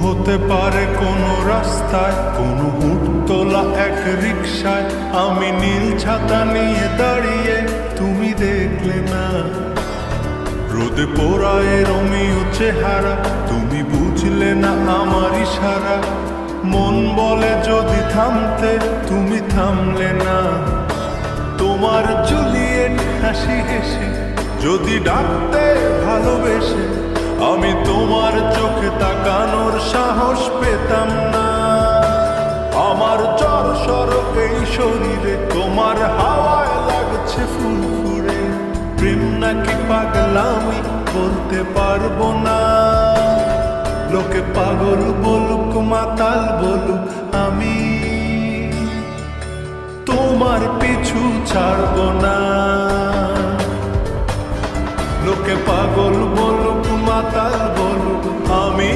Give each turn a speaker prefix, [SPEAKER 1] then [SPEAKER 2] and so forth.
[SPEAKER 1] হতে পারে কোনো রাস্তায়, কোনো হুটতোলা এক রিকশায় আমি নীল ছাতা নিয়ে দাঁড়িয়ে, তুমি দেখলে না। রোদে পোড়ায় রোমিও চেহারা, তুমি বুঝলে না আমার ইশারা। মন বলে যদি থামতে, তুমি থামলে না। তোমার জুলিয়েট হাসি হেসে যদি ডাকতে ভালোবেসে, আমি তোমার চোখে তাকানোর সাহস পেতাম না। আমার জড়সড় এই শরীরে তোমার হাওয়ায় লাগছে ফুরফুরে। প্রেম নাকি পাগলামি বলতে পারবো না। লোকে পাগল বলুক মাতাল বলুক, আমি তোমার পিছু ছাড়বো না। লোকে পাগল বলুক মাতাল বলুক, আমি